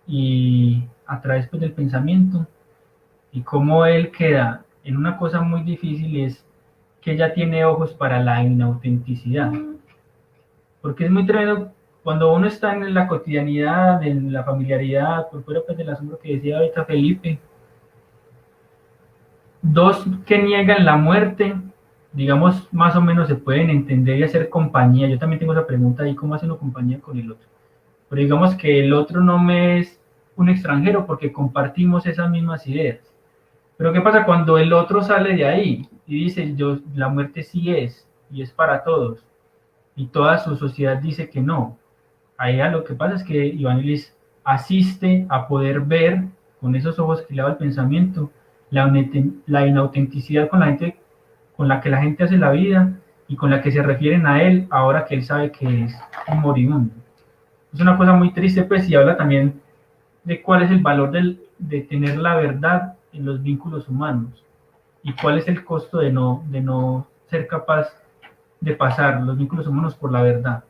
y a través pues, del pensamiento, y cómo él queda en una cosa muy difícil, es que ella tiene ojos para la inautenticidad, porque es muy tremendo cuando uno está en la cotidianidad, en la familiaridad, por fuera pues, del asombro que decía ahorita Felipe, dos que niegan la muerte, digamos, más o menos se pueden entender y hacer compañía. Yo también tengo esa pregunta ahí, ¿cómo hace una compañía con el otro? Pero digamos que el otro no me es un extranjero porque compartimos esas mismas ideas. Pero ¿qué pasa cuando el otro sale de ahí y dice, la muerte sí es, y es para todos, y toda su sociedad dice que no? Ahí lo que pasa es que Iván Illich asiste a poder ver con esos ojos que le da el pensamiento la inautenticidad con la que la gente hace la vida y con la que se refieren a él ahora que él sabe que es un moribundo. Es una cosa muy triste, pues, y habla también de cuál es el valor de tener la verdad en los vínculos humanos y cuál es el costo de no ser capaz de pasar los vínculos humanos por la verdad.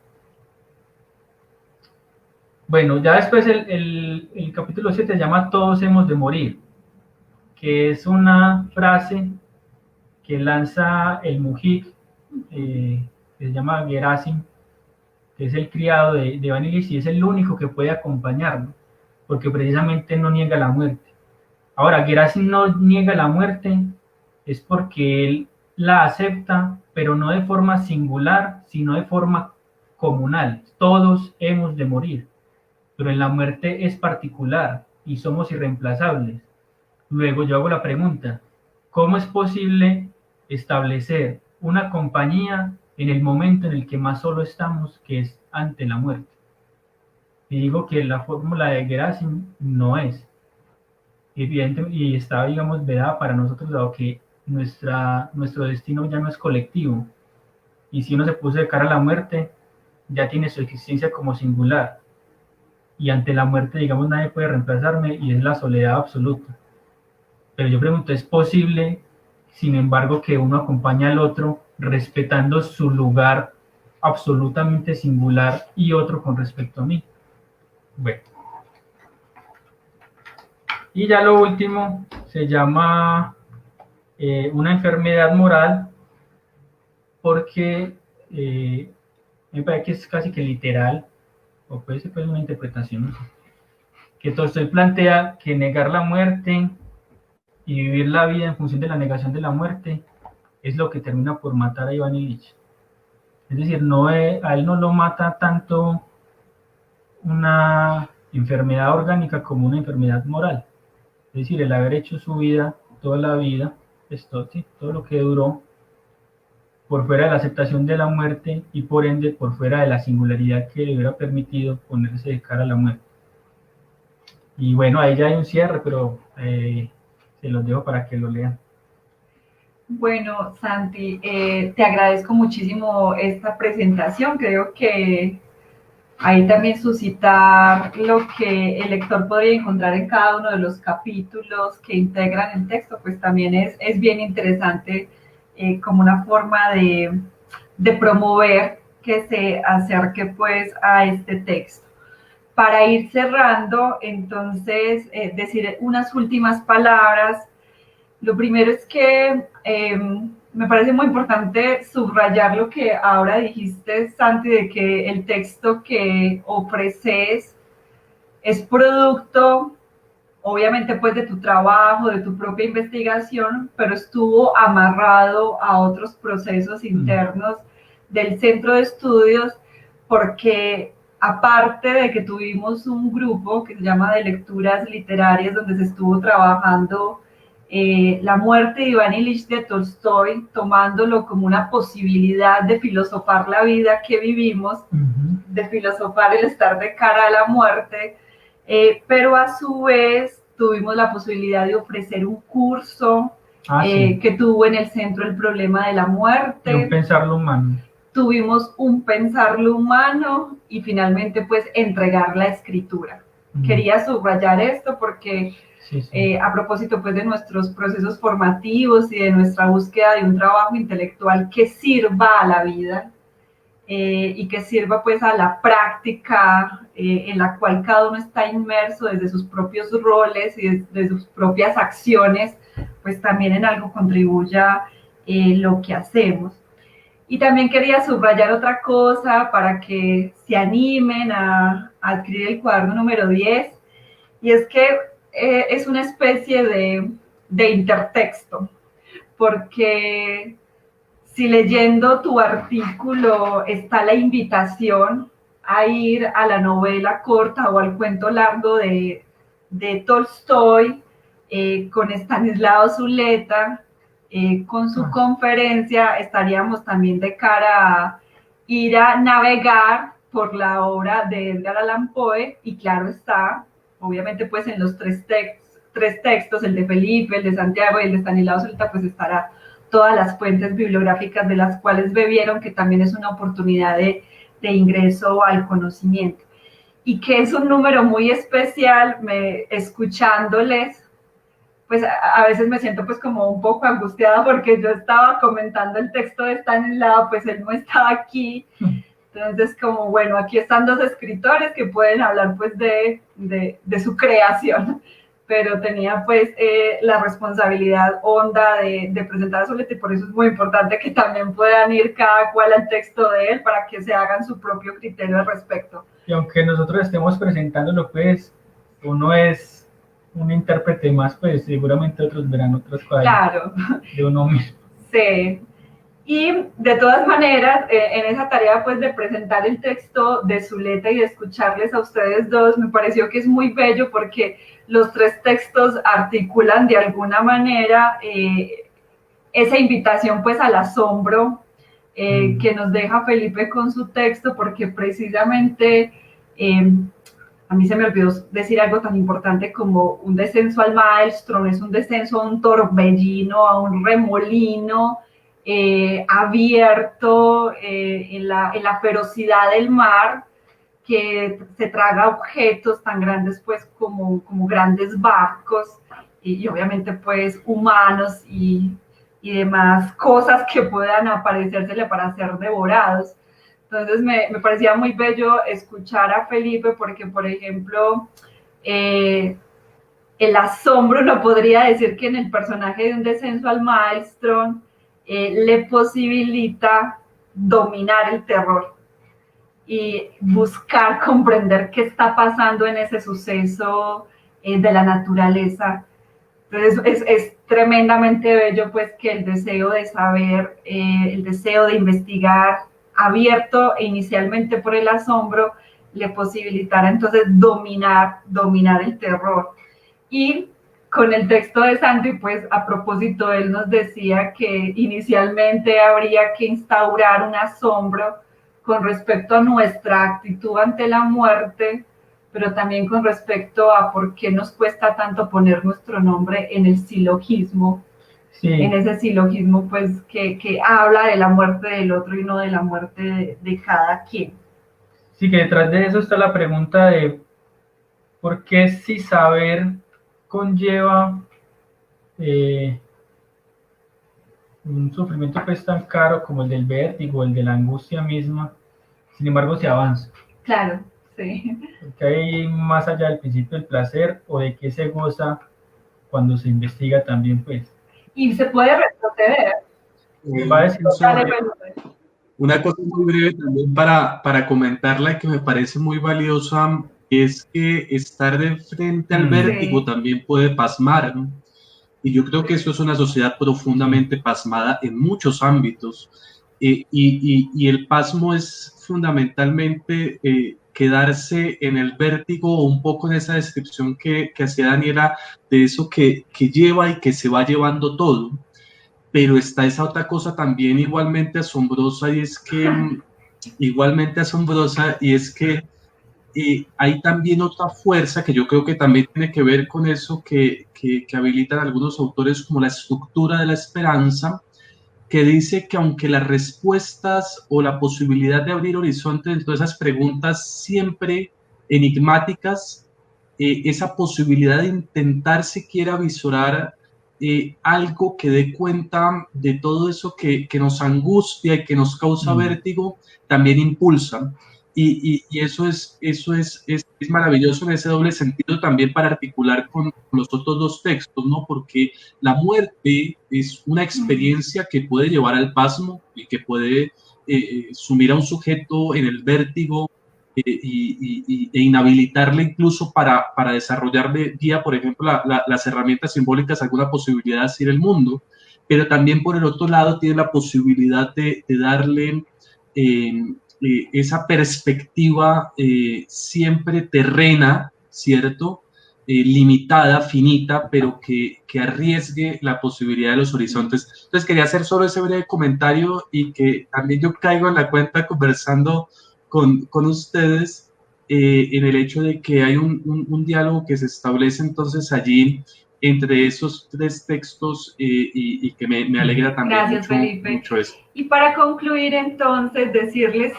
Bueno, ya después el capítulo 7 se llama Todos hemos de morir, que es una frase que lanza el mujik, que se llama Gerasim, que es el criado de Iván Illich y es el único que puede acompañarlo, porque precisamente no niega la muerte. Ahora, Gerasim no niega la muerte, es porque él la acepta, pero no de forma singular, sino de forma comunal. Todos hemos de morir, pero en la muerte es particular y somos irreemplazables. Luego yo hago la pregunta, ¿cómo es posible establecer una compañía en el momento en el que más solo estamos, que es ante la muerte? Y digo que la fórmula de Gerasim no es evidente y está, digamos, vedada para nosotros, dado que nuestro destino ya no es colectivo. Y si uno se puso de cara a la muerte, ya tiene su existencia como singular. Y ante la muerte, digamos, nadie puede reemplazarme y es la soledad absoluta. Pero yo pregunto, ¿es posible, sin embargo, que uno acompañe al otro respetando su lugar absolutamente singular y otro con respecto a mí. Bueno. Y ya lo último se llama una enfermedad moral, porque me parece que es casi que literal, o puede ser pues una interpretación, no sé, que Tolstoy plantea que negar la muerte y vivir la vida en función de la negación de la muerte es lo que termina por matar a Iván Ilich. Es decir, a él no lo mata tanto una enfermedad orgánica como una enfermedad moral. Es decir, el haber hecho su vida, toda la vida, todo lo que duró, por fuera de la aceptación de la muerte y por ende por fuera de la singularidad que le hubiera permitido ponerse de cara a la muerte. Y bueno, ahí ya hay un cierre, pero se los dejo para que lo lean. Bueno, Santi, te agradezco muchísimo esta presentación. Creo que ahí también suscitar lo que el lector podría encontrar en cada uno de los capítulos que integran el texto, pues también es bien interesante como una forma de promover que se acerque pues a este texto. Para ir cerrando, entonces, decir unas últimas palabras. Lo primero es que me parece muy importante subrayar lo que ahora dijiste, Santi, de que el texto que ofreces es producto, obviamente, pues de tu trabajo, de tu propia investigación, pero estuvo amarrado a otros procesos internos del centro de estudios, porque aparte de que tuvimos un grupo que se llama de lecturas literarias, donde se estuvo trabajando la muerte de Iván Ilich de Tolstoy, tomándolo como una posibilidad de filosofar la vida que vivimos, de filosofar el estar de cara a la muerte, pero a su vez tuvimos la posibilidad de ofrecer un curso Sí. que tuvo en el centro el problema de la muerte. Y un pensarlo humano. Tuvimos un pensarlo humano y finalmente pues entregar la escritura. Quería subrayar esto porque sí. A propósito pues de nuestros procesos formativos y de nuestra búsqueda de un trabajo intelectual que sirva a la vida y que sirva pues a la práctica en la cual cada uno está inmerso desde sus propios roles y desde sus propias acciones, pues también en algo contribuya lo que hacemos. Y también quería subrayar otra cosa para que se animen a adquirir el cuaderno número 10, y es que es una especie de intertexto, porque si leyendo tu artículo está la invitación a ir a la novela corta o al cuento largo de Tolstoy, con Estanislao Zuleta, con su conferencia, estaríamos también de cara a ir a navegar por la obra de Edgar Allan Poe, y claro está, obviamente pues en los tres textos, el de Felipe, el de Santiago y el de Estanislao Zuleta, pues estará todas las fuentes bibliográficas de las cuales bebieron, que también es una oportunidad de ingreso al conocimiento. Y que es un número muy especial, escuchándoles, pues a veces me siento pues como un poco angustiada porque yo estaba comentando el texto de Estanislao, pues él no estaba aquí. Entonces, como bueno, aquí están dos escritores que pueden hablar pues de su creación, pero tenía pues la responsabilidad honda de presentar a Zuleta, y por eso es muy importante que también puedan ir cada cual al texto de él para que se hagan su propio criterio al respecto. Y aunque nosotros estemos presentándolo, pues uno es un intérprete más, pues seguramente otros verán otras cosas claro. De uno mismo. Sí. Y de todas maneras, en esa tarea pues de presentar el texto de Zuleta y de escucharles a ustedes dos, me pareció que es muy bello porque los tres textos articulan de alguna manera esa invitación pues al asombro que nos deja Felipe con su texto, porque precisamente a mí se me olvidó decir algo tan importante como un descenso al maelstrom, es un descenso a un torbellino, a un remolino abierto en la ferocidad del mar, que se traga objetos tan grandes pues como grandes barcos y obviamente pues humanos y demás cosas que puedan aparecérsele para ser devorados. Entonces me parecía muy bello escuchar a Felipe porque, por ejemplo, el asombro, no podría decir que en el personaje de Un descenso al Maelstrom le posibilita dominar el terror y buscar comprender qué está pasando en ese suceso de la naturaleza. Entonces es tremendamente bello pues que el deseo de saber, el deseo de investigar, abierto inicialmente por el asombro, le posibilitara entonces dominar el terror. Y con el texto de Santi, pues a propósito, él nos decía que inicialmente habría que instaurar un asombro con respecto a nuestra actitud ante la muerte, pero también con respecto a por qué nos cuesta tanto poner nuestro nombre en el silogismo, sí, en ese silogismo pues que habla de la muerte del otro y no de la muerte de cada quien. Sí, que detrás de eso está la pregunta de por qué si saber conlleva un sufrimiento pues tan caro como el del vértigo, el de la angustia misma, sin embargo se avanza. Claro, sí. Porque hay más allá del principio del placer o de qué se goza cuando se investiga también, pues. Y se puede retroceder. Va a decir, una cosa muy breve también para comentarla que me parece muy valiosa es que estar de frente al vértigo también puede pasmar, ¿no? Y yo creo que eso es una sociedad profundamente pasmada en muchos ámbitos. Y el pasmo es fundamentalmente quedarse en el vértigo o un poco en esa descripción que hacía Daniela de eso que lleva y que se va llevando todo. Pero está esa otra cosa también igualmente asombrosa y es que hay también otra fuerza que yo creo que también tiene que ver con eso que habilitan algunos autores como la estructura de la esperanza, que dice que aunque las respuestas o la posibilidad de abrir horizontes en todas esas preguntas siempre enigmáticas, esa posibilidad de intentar siquiera visorar algo que dé cuenta de todo eso que nos angustia y que nos causa vértigo, también impulsa. Y eso es maravilloso en ese doble sentido también para articular con los otros dos textos, ¿no? Porque la muerte es una experiencia que puede llevar al pasmo y que puede sumir a un sujeto en el vértigo e inhabilitarle incluso para desarrollar de día, por ejemplo, las herramientas simbólicas, alguna posibilidad de hacer el mundo, pero también por el otro lado tiene la posibilidad de darle esa perspectiva siempre terrena, ¿cierto? Limitada, finita, pero que arriesgue la posibilidad de los horizontes. Entonces quería hacer solo ese breve comentario y que también yo caigo en la cuenta conversando con ustedes en el hecho de que hay un diálogo que se establece entonces allí entre esos tres textos y que me alegra también. Gracias, Felipe. Mucho eso. Y para concluir entonces decirles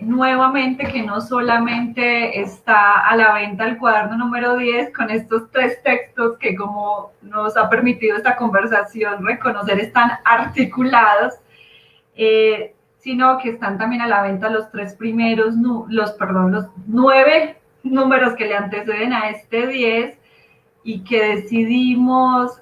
nuevamente que no solamente está a la venta el cuaderno número 10 con estos tres textos que como nos ha permitido esta conversación reconocer están articulados, sino que están también a la venta los tres primeros, los 9 números que le anteceden a este 10 y que decidimos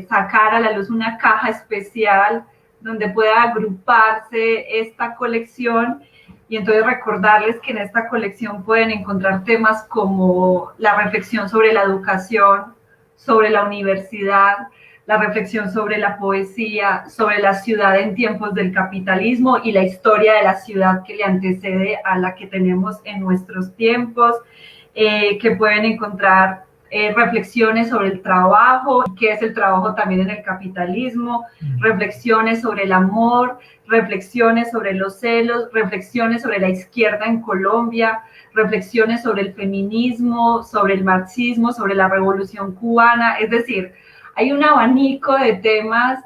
sacar a la luz una caja especial donde pueda agruparse esta colección y entonces recordarles que en esta colección pueden encontrar temas como la reflexión sobre la educación, sobre la universidad, la reflexión sobre la poesía, sobre la ciudad en tiempos del capitalismo y la historia de la ciudad que le antecede a la que tenemos en nuestros tiempos, que pueden encontrar reflexiones sobre el trabajo, qué es el trabajo también en el capitalismo, reflexiones sobre el amor, reflexiones sobre los celos, reflexiones sobre la izquierda en Colombia, reflexiones sobre el feminismo, sobre el marxismo, sobre la revolución cubana, es decir, hay un abanico de temas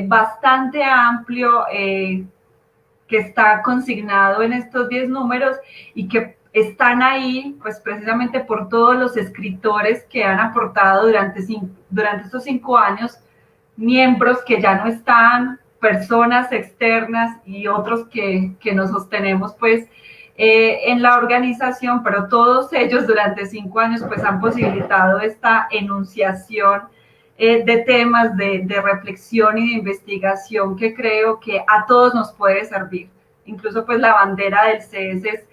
bastante amplio que está consignado en estos 10 números y que están ahí pues precisamente por todos los escritores que han aportado durante estos 5 años, miembros que ya no están personas externas y otros que nos sostenemos pues en la organización, pero todos ellos durante 5 años pues han posibilitado esta enunciación de temas de reflexión y de investigación que creo que a todos nos puede servir. Incluso pues la bandera del CES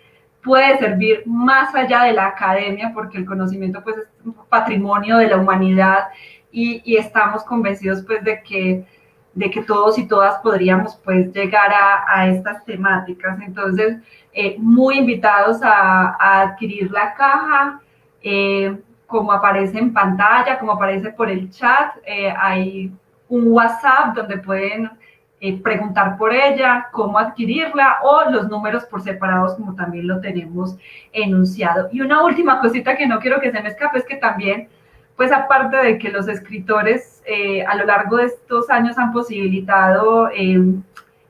puede servir más allá de la academia, porque el conocimiento pues es un patrimonio de la humanidad y estamos convencidos pues de que todos y todas podríamos pues llegar a estas temáticas. Entonces, muy invitados a adquirir la caja, como aparece en pantalla, como aparece por el chat, hay un WhatsApp donde pueden preguntar por ella, cómo adquirirla, o los números por separados, como también lo tenemos enunciado. Y una última cosita que no quiero que se me escape es que también, pues aparte de que los escritores a lo largo de estos años han posibilitado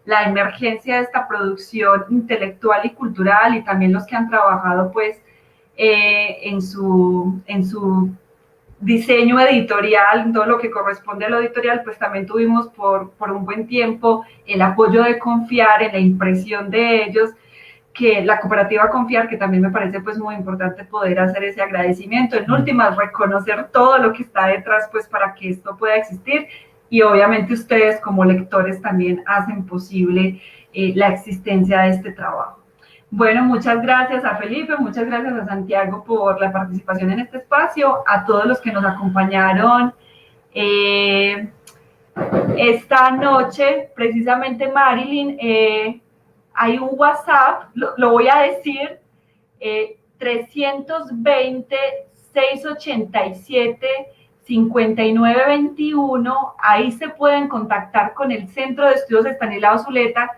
la emergencia de esta producción intelectual y cultural, y también los que han trabajado pues en su diseño editorial, todo lo que corresponde a lo editorial, pues también tuvimos por un buen tiempo el apoyo de Confiar en la impresión de ellos, que la cooperativa Confiar, que también me parece pues muy importante poder hacer ese agradecimiento. En últimas, reconocer todo lo que está detrás pues para que esto pueda existir, y obviamente ustedes como lectores también hacen posible la existencia de este trabajo. Bueno, muchas gracias a Felipe, muchas gracias a Santiago por la participación en este espacio, a todos los que nos acompañaron esta noche. Precisamente, Marilyn, hay un WhatsApp, lo voy a decir, 320-687-5921, ahí se pueden contactar con el Centro de Estudios Estanislao Zuleta,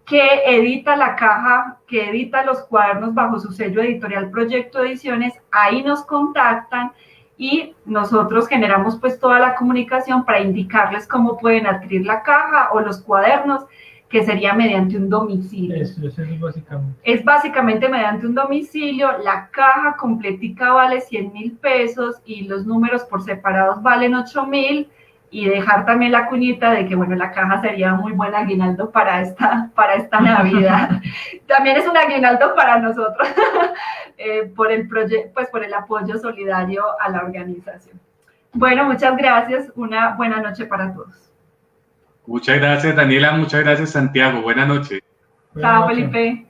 que edita la caja, que edita los cuadernos bajo su sello editorial Proyecto Ediciones. Ahí nos contactan y nosotros generamos pues toda la comunicación para indicarles cómo pueden adquirir la caja o los cuadernos, que sería mediante un domicilio. Eso es básicamente. Es básicamente mediante un domicilio. La caja completica vale 100.000 pesos y los números por separados valen 8.000. Y dejar también la cuñita de que, bueno, la caja sería muy buen aguinaldo para esta Navidad. También es un aguinaldo para nosotros, por el proyecto, pues por el apoyo solidario a la organización. Bueno, muchas gracias. Una buena noche para todos. Muchas gracias, Daniela. Muchas gracias, Santiago. Buenas noches. Chao, Felipe.